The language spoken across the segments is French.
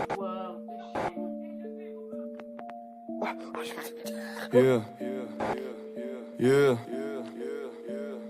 Wow, Yeah, yeah.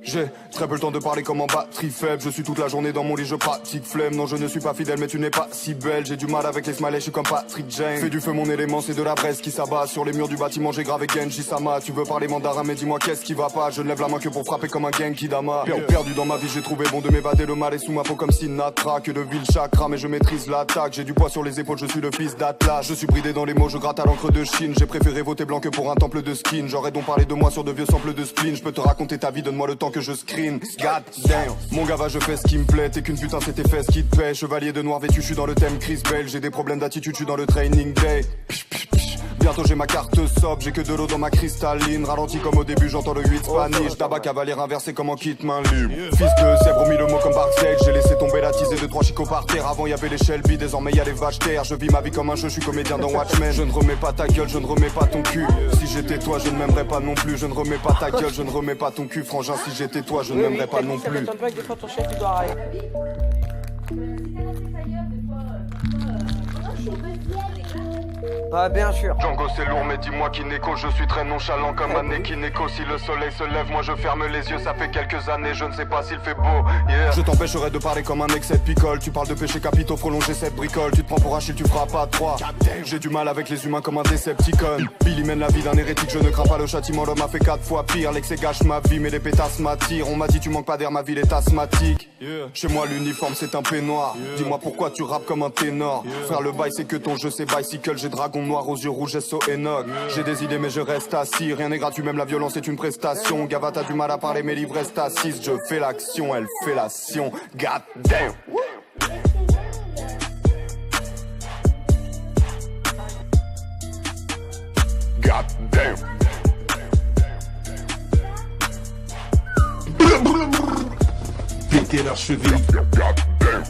J'ai très peu le temps de parler comme en batterie faible. Je suis toute la journée dans mon lit, je pratique flemme. Non, je ne suis pas fidèle, mais tu n'es pas si belle. J'ai du mal avec les smileys, je suis comme Patrick Jane. Fais du feu, mon élément, c'est de la braise qui s'abat. Sur les murs du bâtiment, j'ai gravé Genji Sama. Tu veux parler mandarin, mais dis-moi qu'est-ce qui va pas. Je ne lève la main que pour frapper comme un Genki Dama. Perdu dans ma vie, j'ai trouvé bon de m'évader. Le mal est sous ma peau comme Sinatra. Que de ville chakra, mais je maîtrise l'attaque. J'ai du poids sur les épaules, je suis le fils d'Atlas. Je suis bridé dans les mots, je gratte à l'encre de Chine. J'ai préféré voter blanc que pour un temple de skin. J'aurais donc parlé de moi sur de vieux samples de spleen. Je peux te raconter ta vie, donne-moi le temps que je screen. God damn, mon gars va, je fais ce qui me plaît. T'es qu'une putain, c'est tes fesses qui te paient. Chevalier de noir vêtu, je suis dans le thème Chris Bell. J'ai des problèmes d'attitude, je suis dans le training day. Bientôt j'ai ma carte sobre, j'ai que de l'eau dans ma cristalline. Ralenti comme au début, j'entends le 8 Spanish. Tabac cavalier inversé comme en kit main libre. Fils de zèbre, au le mot comme Barclay. J'ai laissé tomber la teasée de 3 chicots par terre. Avant y'avait les Shelby, désormais y'a les vaches terre. Je vis ma vie comme un jeu, je suis comédien dans Watchmen. Je ne remets pas ta gueule, je ne remets pas ton cul. Si j'étais toi, je ne m'aimerais pas non plus. Je ne remets pas ta gueule, je ne remets pas ton cul. Frangin, si j'étais toi, je ne m'aimerais pas non Ça plus. m'étonne pas que des fois ton chef il doit arrêter. Bah bien sûr. Django c'est lourd mais dis-moi qui n'écho. Je suis très nonchalant comme un nez qui n'écho. Si le soleil se lève moi je ferme les yeux. Ça fait quelques années je ne sais pas s'il fait beau, yeah. Je t'empêcherai de parler comme un excès de picole. Tu parles de péché capitaux, prolonger cette bricole. Tu te prends pour Achille, tu feras pas 3. J'ai du mal avec les humains comme un Decepticon. Billy mène la vie d'un hérétique, je ne crains pas le châtiment. L'homme a fait 4 fois pire, l'excès gâche ma vie. Mais les pétasses m'attirent, on m'a dit tu manques pas d'air, ma ville est asthmatique, yeah. Chez moi l'uniforme c'est un peignoir, yeah. Dis-moi pourquoi tu rappes comme un ténor, yeah. Frère le bail c'est que ton jeu c'est bicycle. J'ai dragon noir aux yeux rouges SO Enoch, yeah. J'ai des idées mais je reste assis. Rien n'est gratuit, même la violence est une prestation. Gava t'as du mal à parler mais livre reste assise. Je fais l'action, elle fait l'action. God damn. God damn. Péter leur cheville. God damn.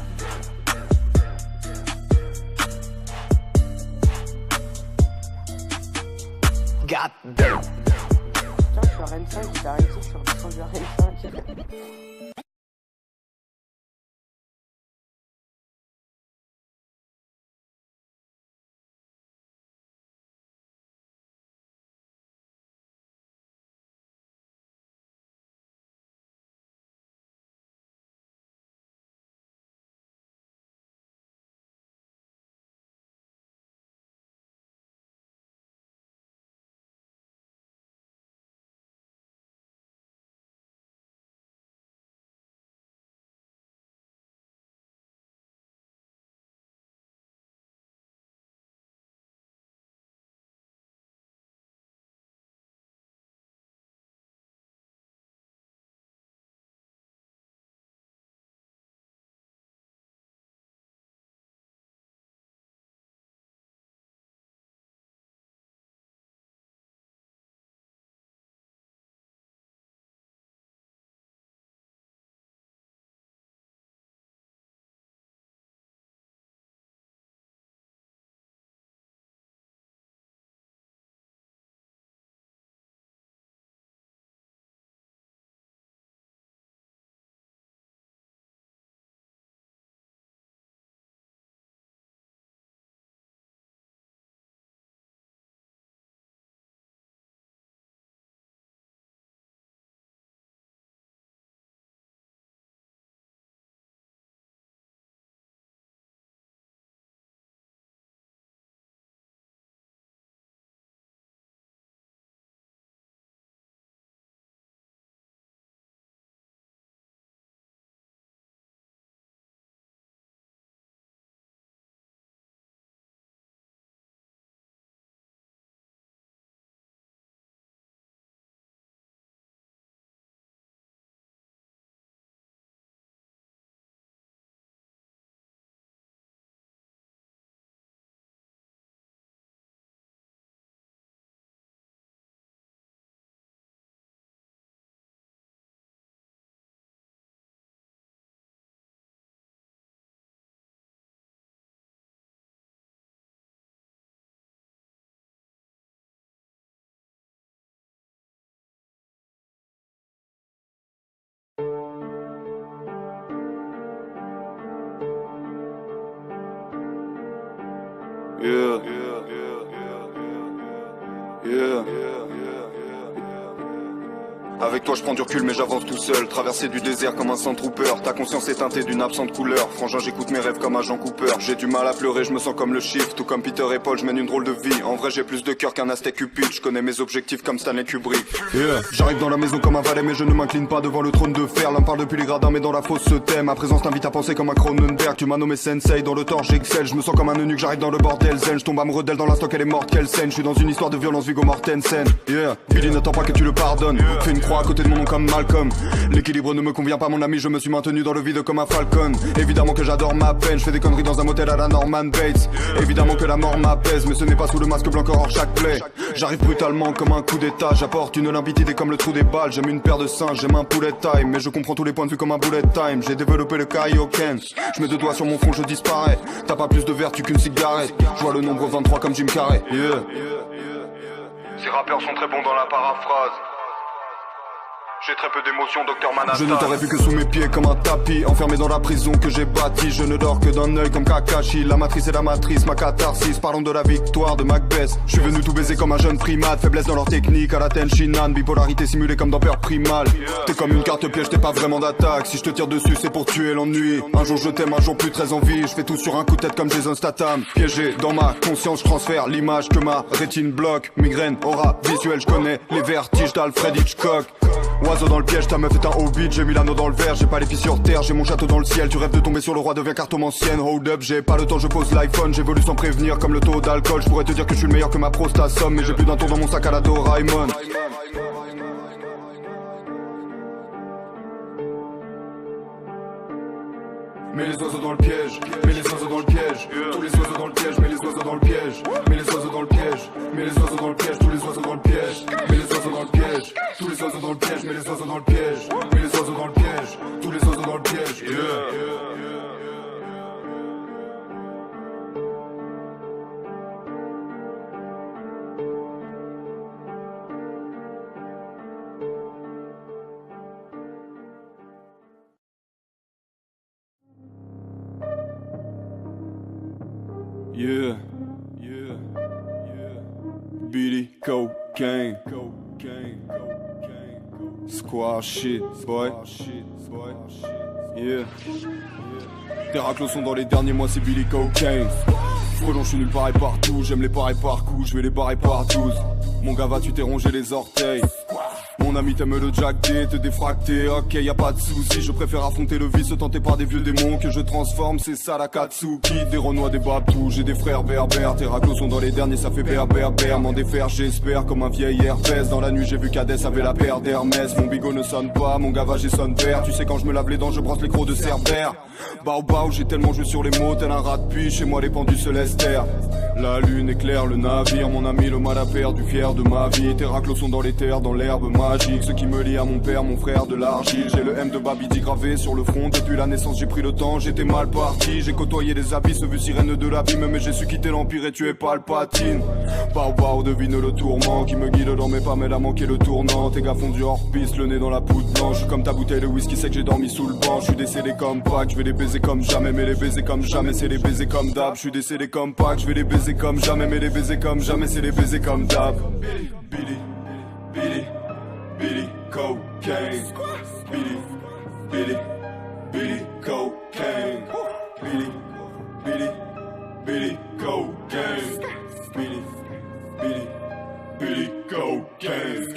God damn. Putain, je suis à Rennes 5, j'ai arrêté, je suis redescendu à Rennes 5. yeah, yeah. Avec toi je prends du recul mais j'avance tout seul. Traverser du désert comme un Sandtrooper. Ta conscience est teintée d'une absente couleur. Frangin j'écoute mes rêves comme agent Cooper. J'ai du mal à pleurer, je me sens comme le Shift. Tout comme Peter et Paul, je mène une drôle de vie. En vrai j'ai plus de cœur qu'un Aztec Cupid. Je connais mes objectifs comme Stanley Kubrick, yeah. J'arrive dans la maison comme un valet mais je ne m'incline pas devant le trône de fer. L'un parle depuis les gradins mais dans la fosse se thème. Ma présence t'invite à penser comme un Cronenberg. Tu m'as nommé Sensei, dans le tort j'excelle. Je me sens comme un eunuque, j'arrive dans le bordel zen. Je tombe amoureux d'elle dans l'instant qu'elle est morte, quelle scène. Je suis dans une histoire de violence Viggo Mortensen, yeah. Billy n'attend pas que tu le pardonnes, fais une croix à côté de mon nom comme Malcolm. L'équilibre ne me convient pas mon ami, je me suis maintenu dans le vide comme un falcon. Évidemment que j'adore ma peine, je fais des conneries dans un motel à la Norman Bates. Évidemment que la mort m'apaise, mais ce n'est pas sous le masque blanc hors chaque plaie. J'arrive brutalement comme un coup d'état, j'apporte une limpidité comme le trou des balles. J'aime une paire de seins, j'aime un poulet time, mais je comprends tous les points de vue comme un bullet time. J'ai développé le Kaioken, je mets deux doigts sur mon front, je disparais. T'as pas plus de vertu qu'une cigarette, je vois le nombre 23 comme Jim Carrey, yeah. Ces rappeurs sont très bons dans la paraphrase. J'ai très peu d'émotions, Docteur Manhattan. Je ne t'aurais vu que sous mes pieds comme un tapis, enfermé dans la prison que j'ai bâtie. Je ne dors que d'un œil comme Kakashi. La matrice est la matrice, ma catharsis. Parlons de la victoire de Macbeth. Je suis venu tout baiser comme un jeune primate. Faiblesse dans leur technique à la Tenshinhan. Bipolarité simulée comme dans Peur Primal. T'es comme une carte piège, t'es pas vraiment d'attaque. Si je te tire dessus c'est pour tuer l'ennui. Un jour je t'aime, un jour plus très envie. Je fais tout sur un coup de tête comme Jason Statham. Piégé dans ma conscience, je transfère l'image que ma rétine bloque. Migraine, aura visuelle, je connais les vertiges d'Alfred Hitchcock. Oiseau dans le piège, ta meuf est un hobbit. J'ai mis l'anneau dans le verre, j'ai pas les pieds sur terre. J'ai mon château dans le ciel, tu rêves de tomber sur le roi, deviens cartomancienne. Hold up, j'ai pas le temps, je pose l'iPhone. J'évolue sans prévenir comme le taux d'alcool. Je pourrais te dire que je suis le meilleur que ma prostate somme, mais j'ai plus d'un tour dans mon sac à la Doraemon. Mets les oiseaux dans le piège, mets les oiseaux dans le piège, tous les oiseaux dans le piège, mets les oiseaux dans le piège, mets les oiseaux dans le piège, mets les oiseaux dans le piège, tous les oiseaux dans le piège, mets les oiseaux dans le piège, tous les oiseaux dans le piège, mets les oiseaux dans le piège, mets les oiseaux dans le piège, tous les oiseaux dans le piège, yeah, yeah, yeah. Billy cocaine, squash shit, boy. Yeah. Tes raclos sont dans les derniers mois, c'est Billy cocaine. Frelon, je suis nulle part et partout. J'aime les pareils par coup, je vais les barrer par 12. Mon gars, va tu t'es rongé les orteils. Mon ami t'aimes le Jack D, te défracter, ok y'a pas de soucis. Je préfère affronter le vice, tenter par des vieux démons que je transforme, c'est ça la Katsuki. Des Renois, des Babtou, j'ai des frères berbères. Tes raclos sont dans les derniers, ça fait berbère. M'en défaire j'espère, comme un vieil herpès. Dans la nuit j'ai vu qu'Hadès avait la paire d'Hermès. Mon bigot ne sonne pas, mon gavage sonne vert. Tu sais quand je me lave les dents, je brosse les crocs de Cerbère. Bao, j'ai tellement joué sur les mots, tel un rat de puits, chez moi les pendus se laissent taire. La lune éclaire le navire, mon ami le mal à perdu, fier de ma vie. Tes raclos sont dans les terres, dans l'herbe magique. Ce qui me lie à mon père, mon frère de l'argile. J'ai le M de Babidi gravé sur le front. Depuis la naissance j'ai pris le temps, j'étais mal parti. J'ai côtoyé les abysses, vu sirène de l'abîme. Mais j'ai su quitter l'empire et tuer Palpatine. Bao, devine le tourment qui me guide dans mes pas, mais a manqué le tournant. Tes gars font du hors-piste, le nez dans la poudre blanche. Je suis comme ta bouteille de whisky, c'est que j'ai dormi sous le banc. Je suis décédé comme Pâques, je vais les baiser comme jamais. Mais les baiser comme jamais, c'est les baiser comme d'hab. Je suis décédé comme Pâques, je vais les baiser comme jamais. Mais les baiser comme jamais, c'est les baiser comme d'hab. Billy cocaine. Billy cocaine. Billy cocaine. Billy cocaine.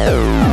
Bye.